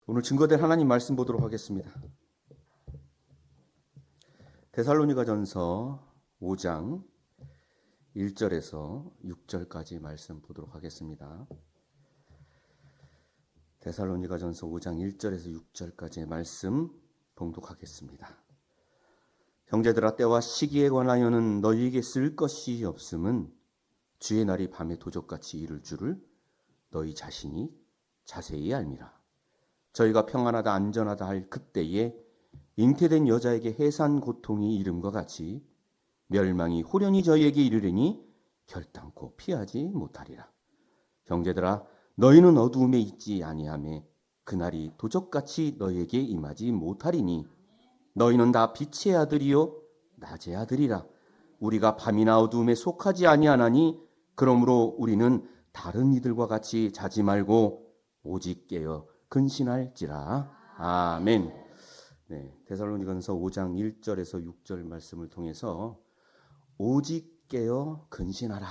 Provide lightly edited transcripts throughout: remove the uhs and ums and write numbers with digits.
오늘 증거된 하나님 말씀 보도록 하겠습니다. 데살로니가전서 5장 1절에서 6절까지 말씀 보도록 하겠습니다. 데살로니가전서 5장 1절에서 6절까지의 말씀 봉독하겠습니다. 형제들아, 때와 시기에 관하여는 너희에게 쓸 것이 없음은 주의 날이 밤에 도적같이 이를 줄을 너희 자신이 자세히 알미라. 저희가 평안하다 안전하다 할 그때에 잉태된 여자에게 해산 고통이 이름과 같이 멸망이 호련히 저희에게 이르려니 결단코 피하지 못하리라. 형제들아, 너희는 어두움에 있지 아니하매 그날이 도적같이 너희에게 임하지 못하리니 너희는 다 빛의 아들이요 낮의 아들이라. 우리가 밤이나 어두움에 속하지 아니하나니 그러므로 우리는 다른 이들과 같이 자지 말고 오직 깨어 근신할지라. 아멘. 네, 데살로니가전서 5장 1절에서 6절 말씀을 통해서 오직 깨어 근신하라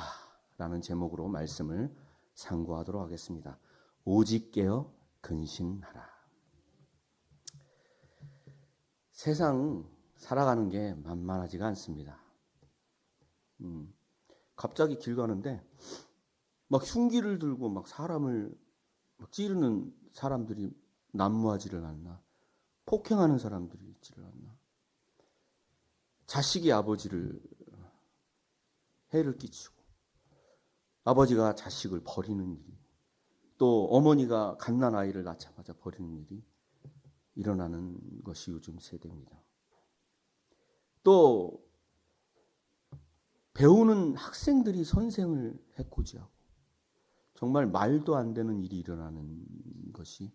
라는 제목으로 말씀을 상고하도록 하겠습니다. 오직 깨어 근신하라. 세상 살아가는 게 만만하지가 않습니다. 갑자기 길 가는데 막 흉기를 들고 막 사람을 막 찌르는 사람들이 난무하지를 않나, 폭행하는 사람들이 있지를 않나, 자식이 아버지를 해를 끼치고 아버지가 자식을 버리는 일이, 또 어머니가 갓난 아이를 낳자마자 버리는 일이 일어나는 것이 요즘 세대입니다. 또 배우는 학생들이 선생을 해코지하고 정말 말도 안 되는 일이 일어나는 것이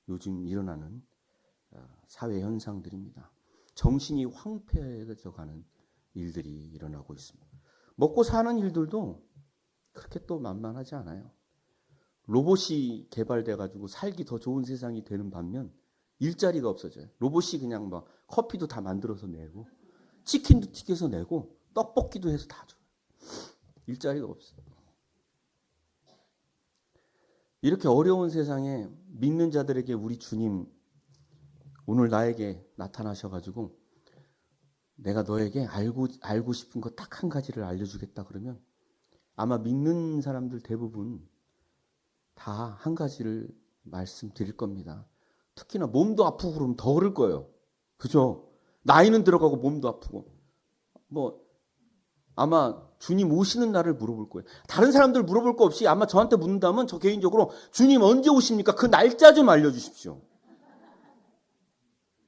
요즘 일어나는 사회 현상들입니다. 정신이 황폐해져 가는 일들이 일어나고 있습니다. 먹고 사는 일들도 그렇게 또 만만하지 않아요. 로봇이 개발돼 가지고 살기 더 좋은 세상이 되는 반면 일자리가 없어져요. 로봇이 그냥 막 커피도 다 만들어서 내고 치킨도 튀겨서 내고 떡볶이도 해서 다 줘요. 일자리가 없어요. 이렇게 어려운 세상에 믿는 자들에게 우리 주님 오늘 나에게 나타나셔가지고 내가 너에게 알고 싶은 거 딱 한 가지를 알려주겠다 그러면 아마 믿는 사람들 대부분 다 한 가지를 말씀드릴 겁니다. 특히나 몸도 아프고 그러면 더 그럴 거예요. 그죠? 나이는 들어가고 몸도 아프고 아마 주님 오시는 날을 물어볼 거예요. 다른 사람들 물어볼 거 없이 아마 저한테 묻는다면 저 개인적으로 주님 언제 오십니까? 그 날짜 좀 알려주십시오.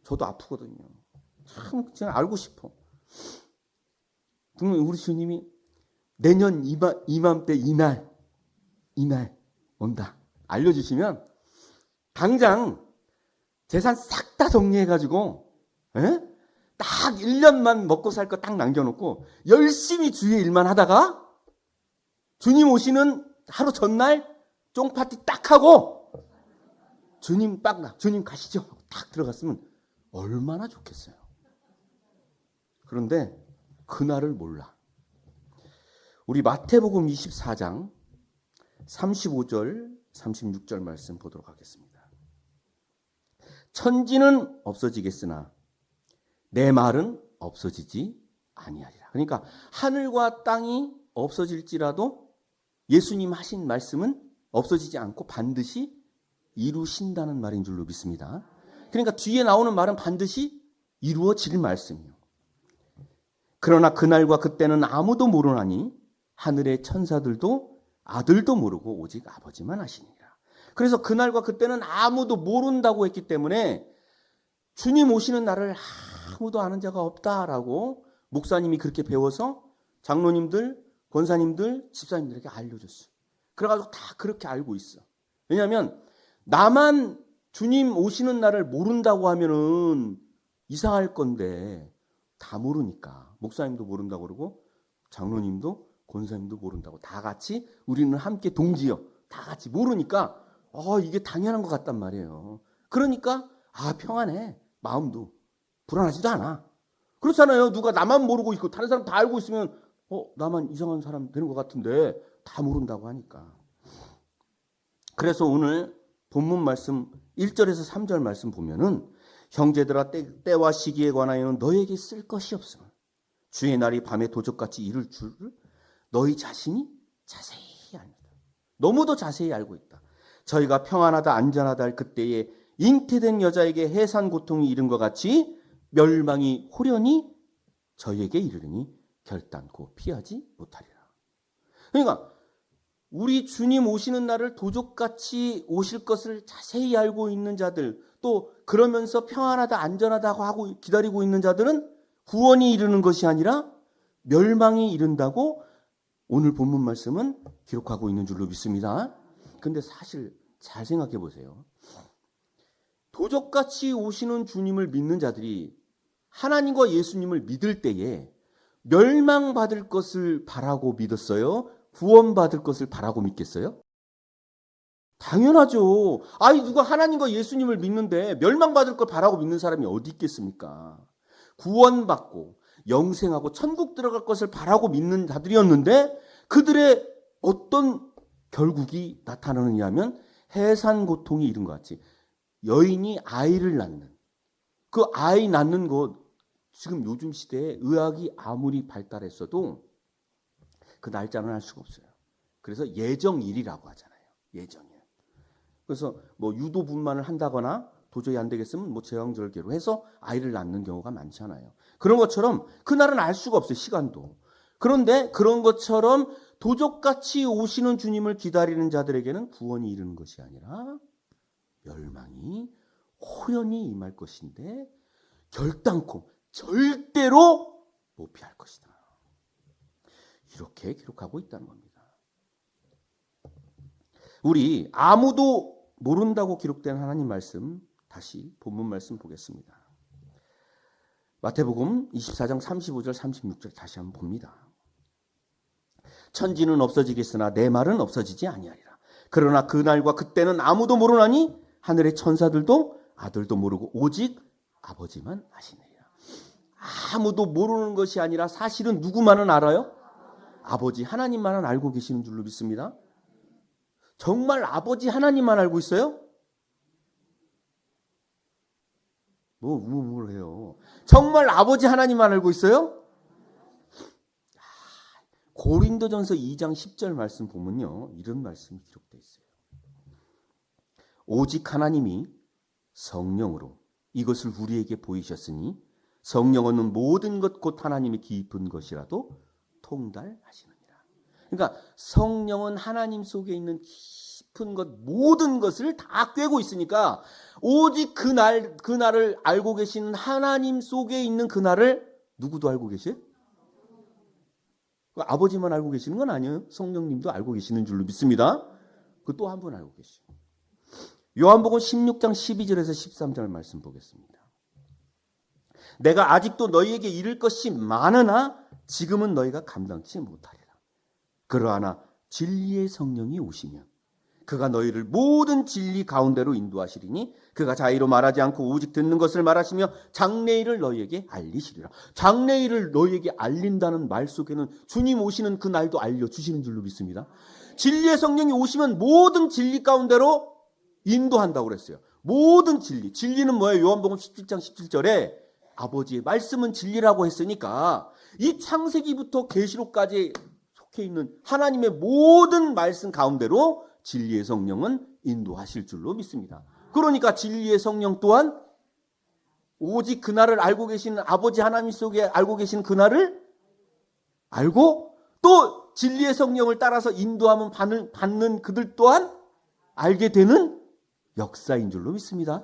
저도 아프거든요. 참 제가 알고 싶어. 그러면 우리 주님이 내년 이맘때 이날 온다 알려주시면 당장 재산 싹 다 정리해가지고 딱 1년만 먹고 살 거 딱 남겨놓고 열심히 주의 일만 하다가 주님 오시는 하루 전날 쫑파티 딱 하고 주님 가시죠 하고 딱 들어갔으면 얼마나 좋겠어요. 그런데 그날을 몰라. 우리 마태복음 24장 35절 36절 말씀 보도록 하겠습니다. 천지는 없어지겠으나 내 말은 없어지지 아니하리라. 그러니까 하늘과 땅이 없어질지라도 예수님 하신 말씀은 없어지지 않고 반드시 이루신다는 말인 줄로 믿습니다. 그러니까 뒤에 나오는 말은 반드시 이루어질 말씀이에요. 그러나 그날과 그때는 아무도 모르나니 하늘의 천사들도 아들도 모르고 오직 아버지만 아시니라. 그래서 그날과 그때는 아무도 모른다고 했기 때문에 주님 오시는 날을 아무도 아는 자가 없다라고 목사님이 그렇게 배워서 장로님들, 권사님들, 집사님들에게 알려줬어요. 그래가지고 다 그렇게 알고 있어. 왜냐하면 나만 주님 오시는 날을 모른다고 하면은 이상할 건데 다 모르니까 목사님도 모른다고 그러고 장로님도 권사님도 모른다고 다 같이 우리는 함께 동지여 다 같이 모르니까 이게 당연한 것 같단 말이에요. 그러니까 평안해. 마음도 불안하지도 않아. 그렇잖아요. 누가 나만 모르고 있고 다른 사람 다 알고 있으면 나만 이상한 사람 되는 것 같은데 다 모른다고 하니까. 그래서 오늘 본문 말씀 1절에서 3절 말씀 보면은 형제들아 때와 시기에 관하여는 너에게 쓸 것이 없음. 주의 날이 밤에 도적같이 이를 줄을 너희 자신이 자세히 압니다. 너무도 자세히 알고 있다. 저희가 평안하다 안전하다 할 그때에 잉태된 여자에게 해산 고통이 이른 것 같이 멸망이 호련히 저희에게 이르르니 결단코 피하지 못하리라. 그러니까 우리 주님 오시는 날을 도적같이 오실 것을 자세히 알고 있는 자들, 또 그러면서 평안하다 안전하다고 하고 기다리고 있는 자들은 구원이 이르는 것이 아니라 멸망이 이른다고 오늘 본문 말씀은 기록하고 있는 줄로 믿습니다. 근데 사실 잘 생각해 보세요. 도적같이 오시는 주님을 믿는 자들이 하나님과 예수님을 믿을 때에 멸망받을 것을 바라고 믿었어요? 구원받을 것을 바라고 믿겠어요? 당연하죠. 아니 누가 하나님과 예수님을 믿는데 멸망받을 걸 바라고 믿는 사람이 어디 있겠습니까? 구원받고 영생하고 천국 들어갈 것을 바라고 믿는 자들이었는데 그들의 어떤 결국이 나타나느냐 하면 해산 고통이 이른 것 같이 여인이 아이를 낳는 그 아이 낳는 것 지금 요즘 시대에 의학이 아무리 발달했어도 그 날짜는 알 수가 없어요. 그래서 예정일이라고 하잖아요. 예정일. 그래서 뭐 유도분만을 한다거나 도저히 안 되겠으면 뭐 제왕절개로 해서 아이를 낳는 경우가 많잖아요. 그런 것처럼 그날은 알 수가 없어요. 시간도. 그런데 그런 것처럼 도적같이 오시는 주님을 기다리는 자들에게는 구원이 이르는 것이 아니라 멸망이 호련히 임할 것인데 결단코 절대로 못 피할 것이다. 이렇게 기록하고 있다는 겁니다. 우리 아무도 모른다고 기록된 하나님 말씀 다시 본문 말씀 보겠습니다. 마태복음 24장 35절 36절 다시 한번 봅니다. 천지는 없어지겠으나 내 말은 없어지지 아니하리라. 그러나 그날과 그때는 아무도 모르나니 하늘의 천사들도 아들도 모르고 오직 아버지만 아시느니라. 아무도 모르는 것이 아니라 사실은 누구만은 알아요? 아버지 하나님만은 알고 계시는 줄로 믿습니다. 정말 아버지 하나님만 알고 있어요? 뭐 우물우물 해요. 정말 아버지 하나님만 알고 있어요? 고린도전서 2장 10절 말씀 보면요. 이런 말씀이 기록되어 있어요. 오직 하나님이 성령으로 이것을 우리에게 보이셨으니 성령은 모든 것 곧 하나님의 깊은 것이라도 통달하시느니라. 그러니까 성령은 하나님 속에 있는 깊은 것 모든 것을 다 꿰고 있으니까 오직 그날을 알고 계시는 하나님 속에 있는 그날을 누구도 알고 계세요? 아버지만 알고 계시는 건 아니에요. 성령님도 알고 계시는 줄로 믿습니다. 그 또 한 번 알고 계시죠. 요한복음 16장 12절에서 13절 말씀 보겠습니다. 내가 아직도 너희에게 이를 것이 많으나 지금은 너희가 감당치 못하리라. 그러나 진리의 성령이 오시면 그가 너희를 모든 진리 가운데로 인도하시리니 그가 자의로 말하지 않고 오직 듣는 것을 말하시며 장래일을 너희에게 알리시리라. 장래일을 너희에게 알린다는 말 속에는 주님 오시는 그 날도 알려주시는 줄로 믿습니다. 진리의 성령이 오시면 모든 진리 가운데로 인도한다고 그랬어요. 모든 진리. 진리는 뭐예요? 요한복음 17장 17절에 아버지의 말씀은 진리라고 했으니까 이 창세기부터 계시록까지 속해 있는 하나님의 모든 말씀 가운데로 진리의 성령은 인도하실 줄로 믿습니다. 그러니까 진리의 성령 또한 오직 그날을 알고 계시는 아버지 하나님 속에 알고 계신 그날을 알고 또 진리의 성령을 따라서 인도함을 받는 그들 또한 알게 되는 역사인 줄로 믿습니다.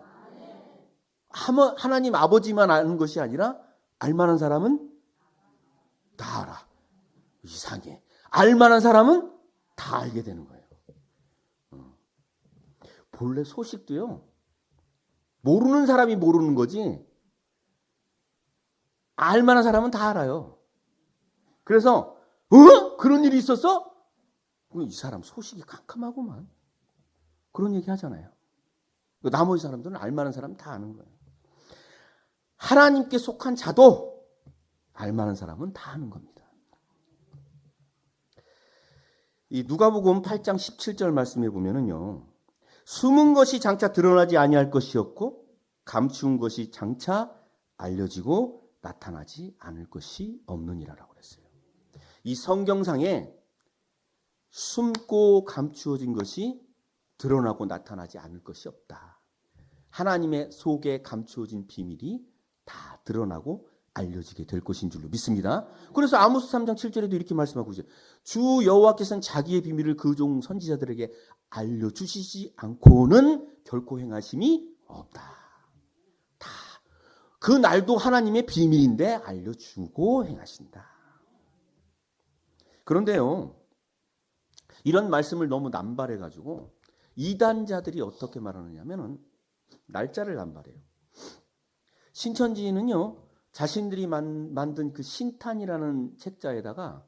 하나님 아버지만 아는 것이 아니라 알만한 사람은 다 알아. 이상해. 알만한 사람은 다 알게 되는 거예요. 본래 소식도요. 모르는 사람이 모르는 거지 알만한 사람은 다 알아요. 그래서 그런 일이 있었어? 이 사람 소식이 캄캄하구만. 그런 얘기 하잖아요. 나머지 사람들은 알만한 사람은 다 아는 거예요. 하나님께 속한 자도 알만한 사람은 다 아는 겁니다. 이 누가복음 8장 17절 말씀해 보면은요. 숨은 것이 장차 드러나지 아니할 것이었고 감추운 것이 장차 알려지고 나타나지 않을 것이 없느니라라고 그랬어요. 이 성경상에 숨고 감추어진 것이 드러나고 나타나지 않을 것이 없다. 하나님의 속에 감추어진 비밀이 다 드러나고 알려지게 될 것인 줄로 믿습니다. 그래서 아모스 3장 7절에도 이렇게 말씀하고 있어요. 주 여호와께서는 자기의 비밀을 그 종 선지자들에게 알려주시지 않고는 결코 행하심이 없다. 다 그 날도 하나님의 비밀인데 알려주고 행하신다. 그런데요, 이런 말씀을 너무 남발해가지고 이단자들이 어떻게 말하느냐면은 날짜를 남발해요. 신천지는요, 자신들이 만든 그 신탄이라는 책자에다가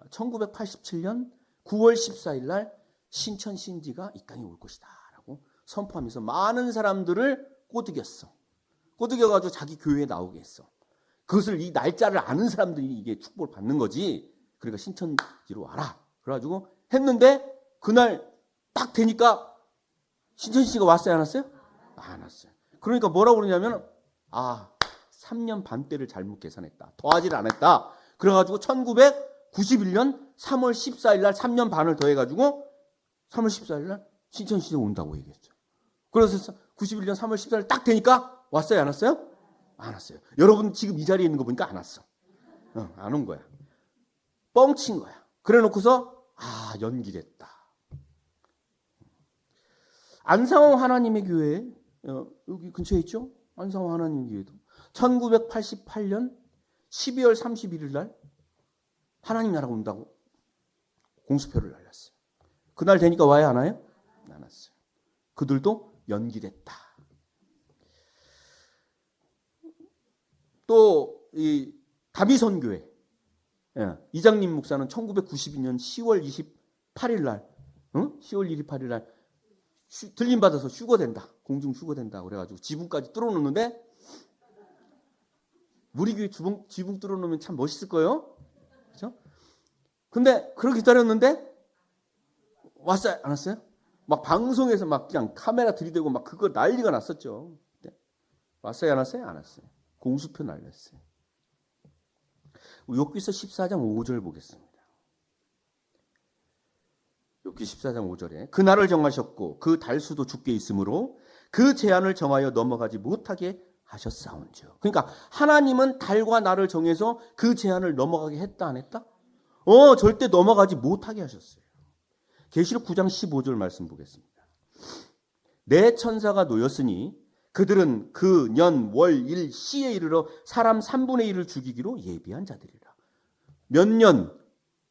1987년 9월 14일 날 신천 신지가 이 땅에 올 것이다 라고 선포하면서 많은 사람들을 꼬드겨가지고 자기 교회에 나오게 했어. 그것을 이 날짜를 아는 사람들이 이게 축복을 받는 거지. 그러니까 신천지로 와라. 그래가지고 했는데 그날 딱 되니까 신천지가 왔어요, 안 왔어요? 안 왔어요. 그러니까 뭐라고 그러냐면 3년 반 때를 잘못 계산했다. 더하지를 않았다. 그래가지고 1991년 3월 14일 날 3년 반을 더해가지고 3월 14일 날 신천시대 온다고 얘기했죠. 그래서 91년 3월 14일 딱 되니까 왔어요, 안 왔어요? 안 왔어요. 여러분 지금 이 자리에 있는 거 보니까 안 왔어. 안 온 거야. 뻥친 거야. 그래 놓고서 연기됐다. 안상홍 하나님의 교회 여기 근처에 있죠? 안상홍 하나님 교회도 1988년 12월 31일 날 하나님 나라가 온다고 공수표를 날렸어요. 그날 되니까 와야 하나요? 안 왔어요. 그들도 연기됐다. 또 이 다미선교회 이장님 목사는 1992년 10월 28일 날 10월 28일 날 들림 받아서 휴거된다. 공중 휴거된다. 그래가지고 지붕까지 뚫어놓는데 우리 교회 지붕 뚫어놓으면 참 멋있을 거예요. 그렇죠? 근데 그렇게 기다렸는데 왔어요? 안 왔어요? 막 방송에서 막 그냥 카메라 들이대고 막 그거 난리가 났었죠. 왔어요? 안 왔어요? 안 왔어요. 공수표 날렸어요. 욥기서 14장 5절 보겠습니다. 욥기 14장 5절에 그날을 정하셨고 그 달수도 주께 있으므로 그 제한을 정하여 넘어가지 못하게 하셨사온즉. 그러니까 하나님은 달과 날을 정해서 그 제한을 넘어가게 했다 안 했다? 절대 넘어가지 못하게 하셨어요. 계시록 9장 15절 말씀 보겠습니다. 내 천사가 놓였으니 그들은 그 년, 월, 일, 시에 이르러 사람 3분의 1을 죽이기로 예비한 자들이라. 몇 년,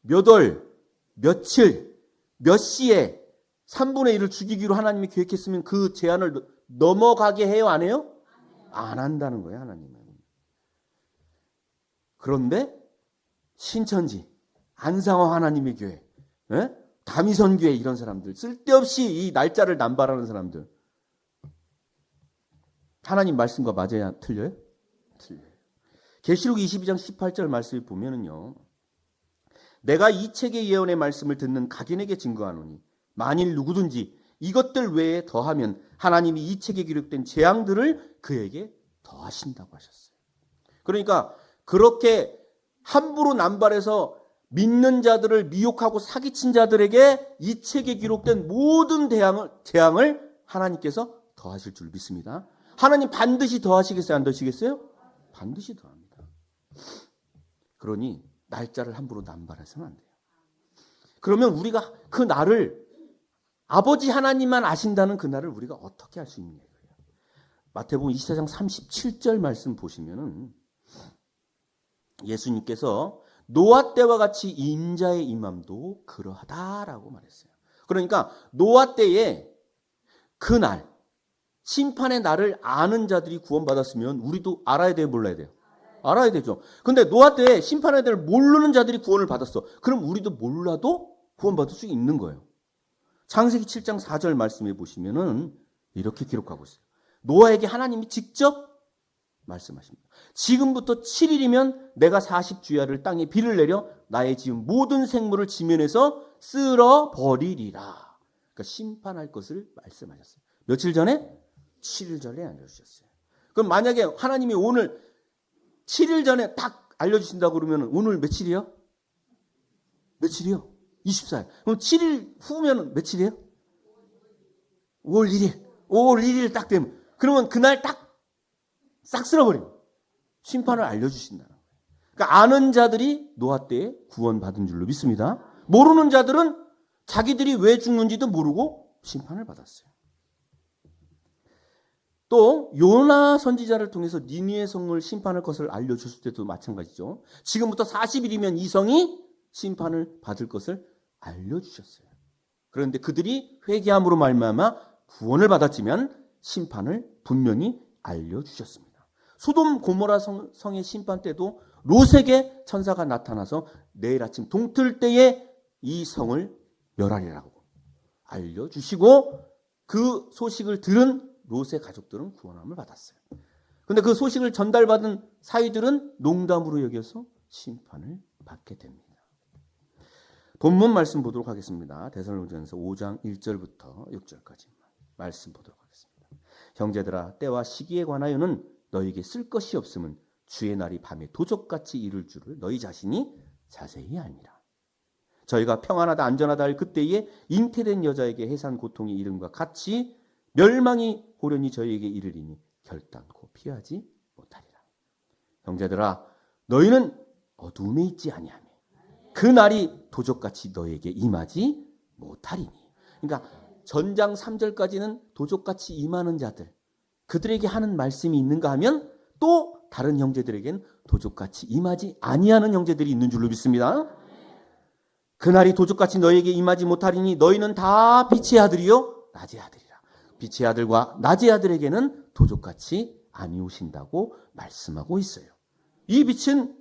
몇 월, 며칠, 몇 시에 3분의 1을 죽이기로 하나님이 계획했으면 그 제한을 넘어가게 해요? 안 해요? 안 한다는 거예요, 하나님은. 그런데 신천지, 안상호 하나님의 교회, 다미선교회 이런 사람들, 쓸데없이 이 날짜를 남발하는 사람들, 하나님 말씀과 맞아야 틀려요? 틀려요. 계시록 22장 18절 말씀을 보면은요, 내가 이 책의 예언의 말씀을 듣는 각인에게 증거하노니 만일 누구든지 이것들 외에 더하면 하나님이 이 책에 기록된 재앙들을 그에게 더하신다고 하셨어요. 그러니까 그렇게 함부로 남발해서 믿는 자들을 미혹하고 사기친 자들에게 이 책에 기록된 모든 재앙을 하나님께서 더하실 줄 믿습니다. 하나님 반드시 더하시겠어요? 안 더하시겠어요? 반드시 더합니다. 그러니 날짜를 함부로 남발해서는 안 돼요. 그러면 우리가 그 날을 아버지 하나님만 아신다는 그 날을 우리가 어떻게 할 수 있느냐 이거예요. 마태복음 24장 37절 말씀 보시면은 예수님께서 노아 때와 같이 인자의 임함도 그러하다라고 말했어요. 그러니까 노아 때에 그 날, 심판의 날을 아는 자들이 구원받았으면 우리도 알아야 돼요, 몰라야 돼요? 알아야 되죠. 근데 노아 때 심판의 날을 모르는 자들이 구원을 받았어. 그럼 우리도 몰라도 구원받을 수 있는 거예요. 창세기 7장 4절 말씀해 보시면은 이렇게 기록하고 있어요. 노아에게 하나님이 직접 말씀하십니다. 지금부터 7일이면 내가 40주야를 땅에 비를 내려 나의 지은 모든 생물을 지면에서 쓸어버리리라. 그러니까 그러니까 심판할 것을 말씀하셨어요. 며칠 전에? 7일 전에 알려주셨어요. 그럼 만약에 하나님이 오늘 7일 전에 딱 알려주신다고 그러면 오늘 며칠이요? 며칠이요? 24일. 그럼 7일 후면 며칠이에요? 5월 1일. 5월 1일 딱 되면 그러면 그날 딱 싹 쓸어버립니다. 심판을 알려주신다는 거예요. 그러니까 아는 자들이 노아 때에 구원받은 줄로 믿습니다. 모르는 자들은 자기들이 왜 죽는지도 모르고 심판을 받았어요. 또 요나 선지자를 통해서 니느웨 성을 심판할 것을 알려줬을 때도 마찬가지죠. 지금부터 40일이면 이 성이 심판을 받을 것을 알려주셨어요. 그런데 그들이 회개함으로 말미암아 구원을 받았지만 심판을 분명히 알려주셨습니다. 소돔 고모라 성의 심판 때도 롯에게 천사가 나타나서 내일 아침 동틀 때에 이 성을 멸하리라고 알려주시고 그 소식을 들은 롯의 가족들은 구원함을 받았어요. 그런데 그 소식을 전달받은 사위들은 농담으로 여겨서 심판을 받게 됩니다. 본문 말씀 보도록 하겠습니다. 데살로니가전서 5장 1절부터 6절까지 말씀 보도록 하겠습니다. 형제들아 때와 시기에 관하여는 너희에게 쓸 것이 없음은 주의 날이 밤에 도적같이 이를 줄을 너희 자신이 자세히 알미라. 저희가 평안하다 안전하다 할 그때에 잉태된 여자에게 해산 고통이 이름과 같이 멸망이 호련히 저희에게 이르리니 결단코 피하지 못하리라. 형제들아 너희는 어두움에 있지 아니하며 그 날이 도적같이 너희에게 임하지 못하리니. 그러니까 전장 3절까지는 도적같이 임하는 자들, 그들에게 하는 말씀이 있는가 하면 또 다른 형제들에겐 도적같이 임하지 아니하는 형제들이 있는 줄로 믿습니다. 그날이 도적같이 너희에게 임하지 못하리니 너희는 다 빛의 아들이요 낮의 아들이라. 빛의 아들과 낮의 아들에게는 도적같이 아니오신다고 말씀하고 있어요. 이 빛은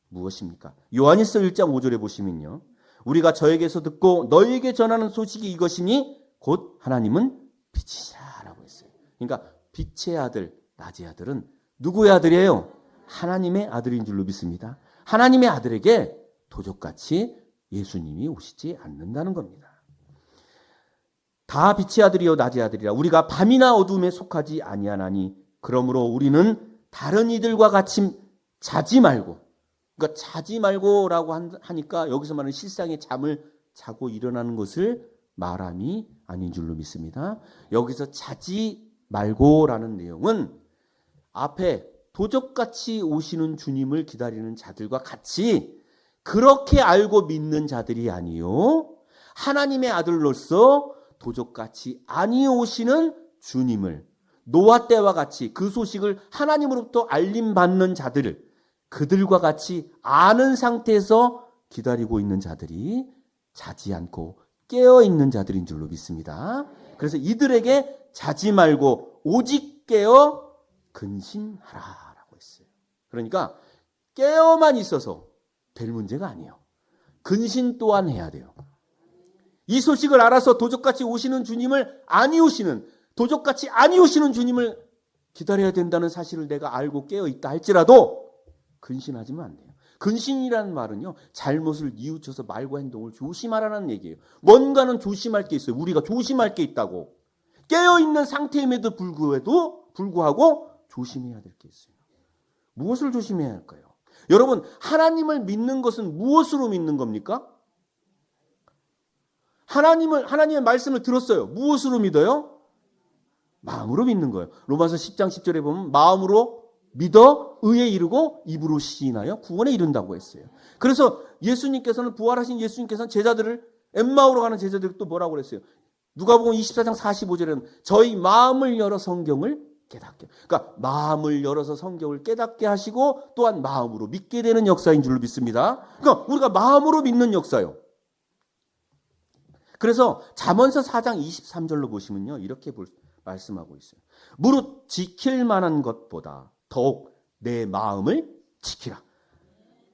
무엇입니까? 요한일서 1장 5절에 보시면요. 우리가 저에게서 듣고 너희에게 전하는 소식이 이것이니 곧 하나님은 빛이시라 라고 했어요. 그러니까 빛의 아들, 낮의 아들은 누구의 아들이에요? 하나님의 아들인 줄로 믿습니다. 하나님의 아들에게 도적같이 예수님이 오시지 않는다는 겁니다. 다 빛의 아들이요 낮의 아들이라. 우리가 밤이나 어둠에 속하지 아니하나니 그러므로 우리는 다른 이들과 같이 자지 말고, 그러니까 자지 말고라고 하니까 여기서 말하는 실상의 잠을 자고 일어나는 것을 말함이 아닌 줄로 믿습니다. 여기서 자지 말고라는 내용은 앞에 도적같이 오시는 주님을 기다리는 자들과 같이 그렇게 알고 믿는 자들이 아니요 하나님의 아들로서 도적같이 아니 오시는 주님을 노아 때와 같이 그 소식을 하나님으로부터 알림받는 자들을 그들과 같이 아는 상태에서 기다리고 있는 자들이 자지 않고 깨어있는 자들인 줄로 믿습니다. 그래서 이들에게 자지 말고 오직 깨어 근신하라라고 했어요. 그러니까 깨어만 있어서 될 문제가 아니에요. 근신 또한 해야 돼요. 이 소식을 알아서 도적같이 오시는 주님을 아니오시는, 도적같이 아니오시는 주님을 기다려야 된다는 사실을 내가 알고 깨어있다 할지라도 근신하지면 안 돼요. 근신이라는 말은요, 잘못을 뉘우쳐서 말과 행동을 조심하라는 얘기예요. 뭔가는 조심할 게 있어요. 우리가 조심할 게 있다고. 깨어있는 상태임에도 불구하고 조심해야 될 게 있어요. 무엇을 조심해야 할까요? 여러분, 하나님을 믿는 것은 무엇으로 믿는 겁니까? 하나님의 말씀을 들었어요. 무엇으로 믿어요? 마음으로 믿는 거예요. 로마서 10장 10절에 보면 마음으로 믿어 의에 이르고 입으로 시인하여 구원에 이른다고 했어요. 그래서 예수님께서는 부활하신 예수님께서는 제자들을 엠마오로 가는 제자들 또 뭐라고 그랬어요? 누가복음 24장 45절에는 저희 마음을 열어 성경을 깨닫게. 그러니까 마음을 열어서 성경을 깨닫게 하시고 또한 마음으로 믿게 되는 역사인 줄로 믿습니다. 그러니까 우리가 마음으로 믿는 역사요. 그래서 잠언서 4장 23절로 보시면요. 이렇게 말씀하고 있어요. 무릇 지킬 만한 것보다 더욱 내 마음을 지키라.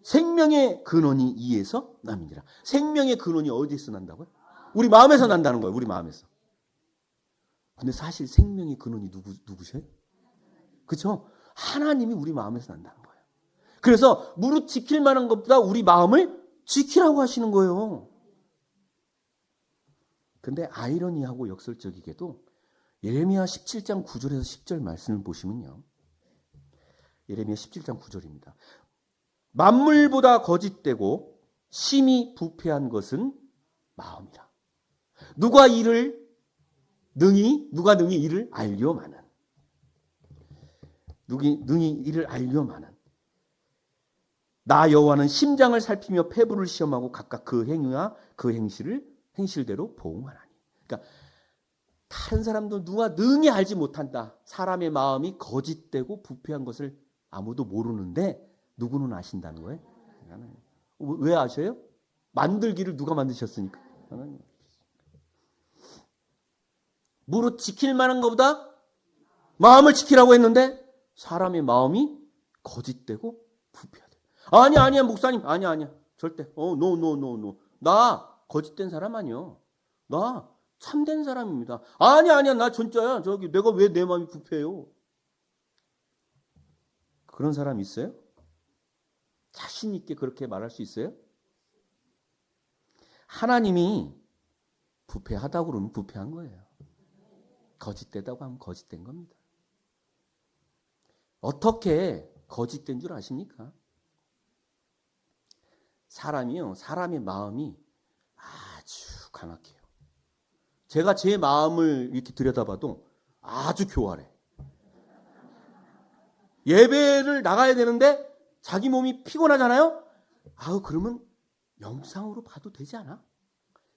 생명의 근원이 이에서 남이니라. 생명의 근원이 어디에서 난다고요? 우리 마음에서 난다는 거예요. 우리 마음에서. 근데 사실 생명의 근원이 누구세요? 그렇죠? 하나님이 우리 마음에서 난다는 거예요. 그래서 무릇 지킬 만한 것보다 우리 마음을 지키라고 하시는 거예요. 근데 아이러니하고 역설적이게도 예레미야 17장 9절에서 10절 말씀을 보시면요. 예레미야 17장 9절입니다. 만물보다 거짓되고 심히 부패한 것은 마음이라. 누가 능히 이를 알려마는. 능히 이를 알려마는. 나 여호와는 심장을 살피며 폐부를 시험하고 각각 그 행위와 그 행실대로 보응하나니. 그러니까 다른 사람도 누가 능히 알지 못한다. 사람의 마음이 거짓되고 부패한 것을 아무도 모르는데 누구는 아신다는 거예요? 왜 아셔요? 만들기를 누가 만드셨으니까. 무릇 지킬 만한 것보다 마음을 지키라고 했는데 사람의 마음이 거짓되고 부패하다. 아니야 목사님. 아니야. 절대. 노. 나 거짓된 사람 아니요. 나 참된 사람입니다. 아니야. 나 진짜야. 내가 왜 내 마음이 부패해요? 그런 사람 있어요? 자신 있게 그렇게 말할 수 있어요? 하나님이 부패하다고 그러면 부패한 거예요. 거짓되다고 하면 거짓된 겁니다. 어떻게 거짓된 줄 아십니까? 사람의 마음이 아주 강악해요. 제가 제 마음을 이렇게 들여다봐도 아주 교활해. 예배를 나가야 되는데 자기 몸이 피곤하잖아요? 그러면 영상으로 봐도 되지 않아?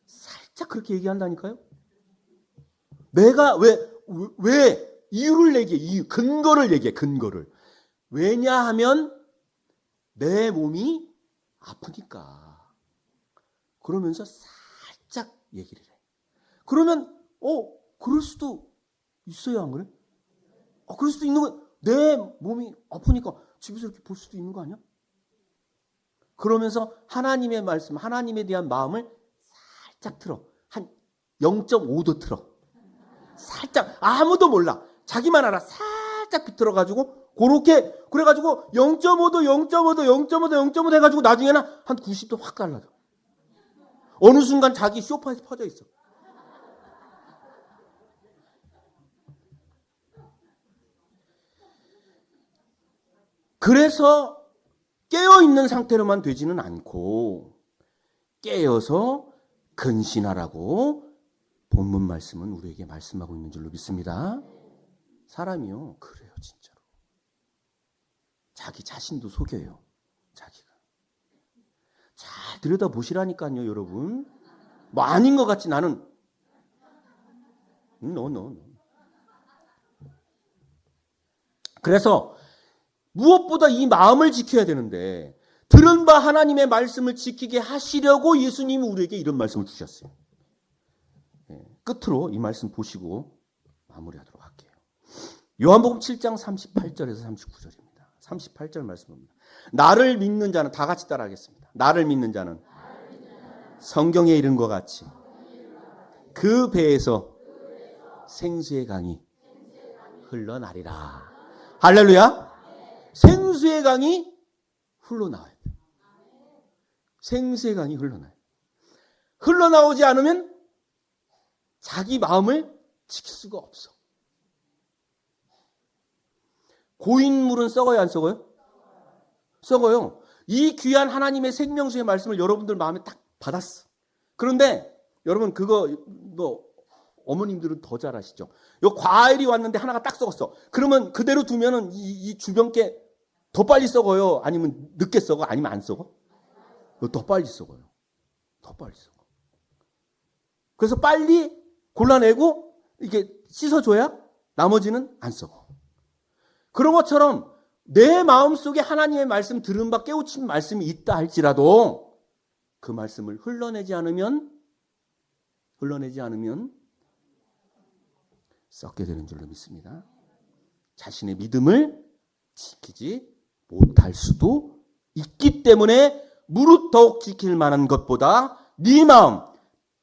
살짝 그렇게 얘기한다니까요? 내가 왜 이유를 얘기해. 근거를 얘기해. 근거를. 왜냐하면 내 몸이 아프니까. 그러면서 살짝 얘기를 해. 그러면 그럴 수도 있어요, 안 그래? 그럴 수도 있는 거. 내 몸이 아프니까 집에서 이렇게 볼 수도 있는 거 아니야? 그러면서 하나님의 말씀, 하나님에 대한 마음을 살짝 틀어. 한 0.5도 틀어. 살짝 아무도 몰라. 자기만 알아. 살짝 비틀어가지고 그래가지고 0.5도 해가지고 나중에는 한 90도 확 갈라져. 어느 순간 자기 소파에서 퍼져 있어. 그래서 깨어있는 상태로만 되지는 않고 깨어서 근신하라고 본문 말씀은 우리에게 말씀하고 있는 줄로 믿습니다. 사람이요, 그래요, 진짜로. 자기 자신도 속여요, 자기가. 잘 들여다보시라니까요, 여러분. 뭐 아닌 것 같지, 나는. No. 그래서 무엇보다 이 마음을 지켜야 되는데, 들은 바 하나님의 말씀을 지키게 하시려고 예수님이 우리에게 이런 말씀을 주셨어요. 끝으로 이 말씀 보시고 마무리하도록 할게요. 요한복음 7장 38절에서 39절입니다. 38절 말씀입니다. 나를 믿는 자는, 다 같이 따라하겠습니다. 나를 믿는 자는 성경에 이른 것 같이 그 배에서 생수의 강이 흘러나리라. 할렐루야. 생수의 강이 흘러나와요. 생수의 강이 흘러나와요. 흘러나오지 않으면 자기 마음을 지킬 수가 없어. 고인물은 썩어요, 안 썩어요? 썩어요. 이 귀한 하나님의 생명수의 말씀을 여러분들 마음에 딱 받았어. 그런데 여러분 어머님들은 더 잘 아시죠? 요 과일이 왔는데 하나가 딱 썩었어. 그러면 그대로 두면은 이 주변 게 더 빨리 썩어요? 아니면 늦게 썩어? 아니면 안 썩어? 더 빨리 썩어요. 더 빨리 썩어. 그래서 빨리 골라내고 이게 씻어줘야 나머지는 안 썩어. 그런 것처럼 내 마음속에 하나님의 말씀 들은 바 깨우친 말씀이 있다 할지라도 그 말씀을 흘러내지 않으면 썩게 되는 줄로 믿습니다. 자신의 믿음을 지키지 못할 수도 있기 때문에 무릇 더욱 지킬 만한 것보다 네 마음,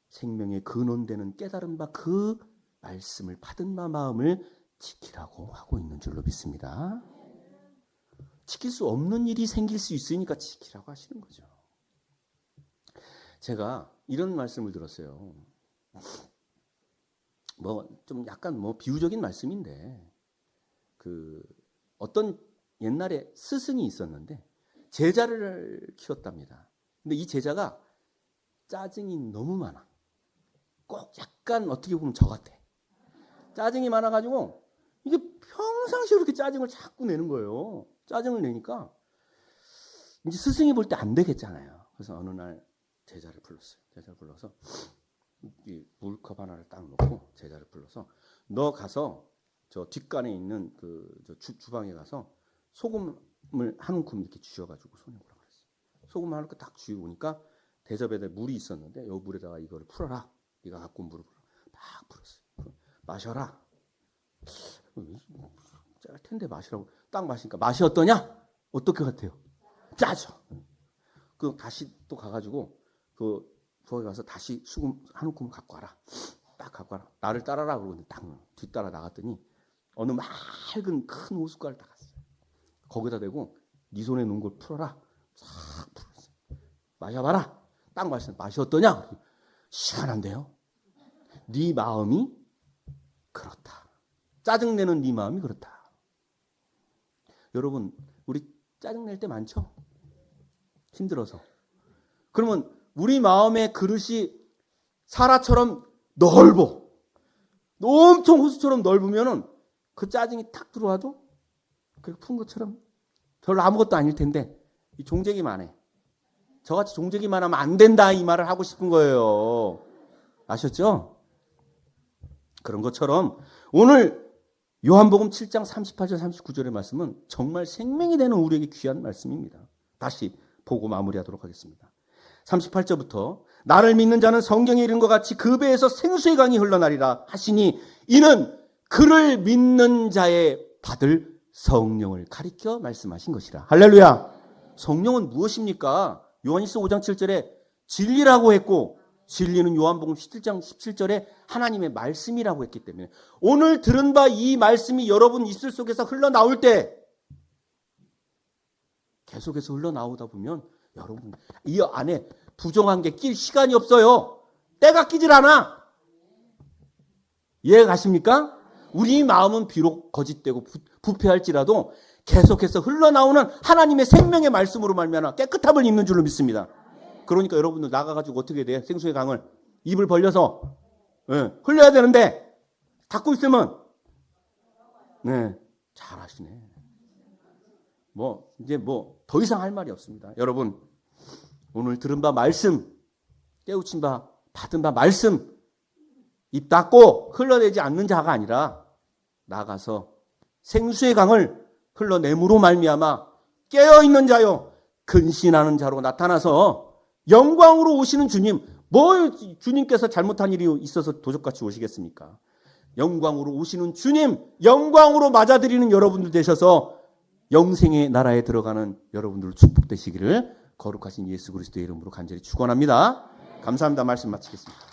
생명의 근원되는 깨달은 바 그 말씀을 받은 바 마음을 지키라고 하고 있는 줄로 믿습니다. 지킬 수 없는 일이 생길 수 있으니까 지키라고 하시는 거죠. 제가 이런 말씀을 들었어요. 뭐 좀 약간 뭐 비유적인 말씀인데 어떤 옛날에 스승이 있었는데 제자를 키웠답니다. 근데 이 제자가 짜증이 너무 많아. 꼭 약간 어떻게 보면 저 같아. 짜증이 많아가지고 이게 평상시에 이렇게 짜증을 자꾸 내는 거예요. 짜증을 내니까 이제 스승이 볼 때 안 되겠잖아요. 그래서 어느 날 제자를 불렀어요. 제자를 불러서 이 물컵 하나를 딱 놓고 제자를 불러서 너 가서 저 뒷간에 있는 저 주방에 가서 소금을 한 움큼 이렇게 쥐어가지고 손에 오라 그랬어요. 소금 한 움큼 딱 쥐어오니까 대접에다 물이 있었는데 이 물에다가 이거를 풀어라. 네가 갖고 온 물을 막 풀었어요. 마셔라. 짤 텐데 마시라고 딱 마시니까 맛이 어떠냐? 어떻게 같아요? 짜죠. 그 다시 또 가가지고 부엌에 가서 다시 수금 한 움큼을 갖고 와라. 딱 갖고 와라. 나를 따라라 그러고 딱 뒤따라 나갔더니 어느 맑은 큰 호숫가를 딱 갔어요. 거기다 대고 네 손에 놓은 걸 풀어라. 싹 풀었어요. 마셔봐라. 딱 마시면 맛이 어떠냐? 시원한데요. 네 마음이 그렇다. 짜증내는 네 마음이 그렇다. 여러분 우리 짜증낼 때 많죠? 힘들어서. 그러면 우리 마음의 그릇이 사라처럼 넓어. 엄청 호수처럼 넓으면은 그 짜증이 탁 들어와도 그 푼 것처럼 별로 아무것도 아닐 텐데 이 종재기만 해. 저같이 종재기만 하면 안 된다 이 말을 하고 싶은 거예요. 아셨죠? 그런 것처럼 오늘 요한복음 7장 38절 39절의 말씀은 정말 생명이 되는 우리에게 귀한 말씀입니다. 다시 보고 마무리하도록 하겠습니다. 38절부터 나를 믿는 자는 성경에 이른 것 같이 그 배에서 생수의 강이 흘러나리라 하시니 이는 그를 믿는 자의 받을 성령을 가리켜 말씀하신 것이라. 할렐루야. 성령은 무엇입니까? 요한일서 5장 7절에 진리라고 했고 진리는 요한복음 17장 17절에 하나님의 말씀이라고 했기 때문에 오늘 들은 바 이 말씀이 여러분 입술 속에서 흘러나올 때 계속해서 흘러나오다 보면 여러분 이 안에 부정한 게 낄 시간이 없어요. 때가 끼질 않아. 이해가 가십니까? 우리 마음은 비록 거짓되고 부패할지라도 계속해서 흘러나오는 하나님의 생명의 말씀으로 말미암아 깨끗함을 입는 줄로 믿습니다. 그러니까 여러분들 나가가지고 어떻게 돼? 생수의 강을 입을 벌려서 흘려야 되는데 닫고 있으면 잘하시네. 이제 더 이상 할 말이 없습니다. 여러분 오늘 들은 바 말씀, 깨우친 바 받은 바 말씀 입 닫고 흘러내지 않는 자가 아니라 나가서 생수의 강을 흘러내므로 말미암아 깨어있는 자요 근신하는 자로 나타나서 영광으로 오시는 주님, 주님께서 잘못한 일이 있어서 도적같이 오시겠습니까? 영광으로 오시는 주님, 영광으로 맞아들이는 여러분들 되셔서 영생의 나라에 들어가는 여러분들 축복되시기를 거룩하신 예수 그리스도의 이름으로 간절히 축원합니다. 감사합니다. 말씀 마치겠습니다.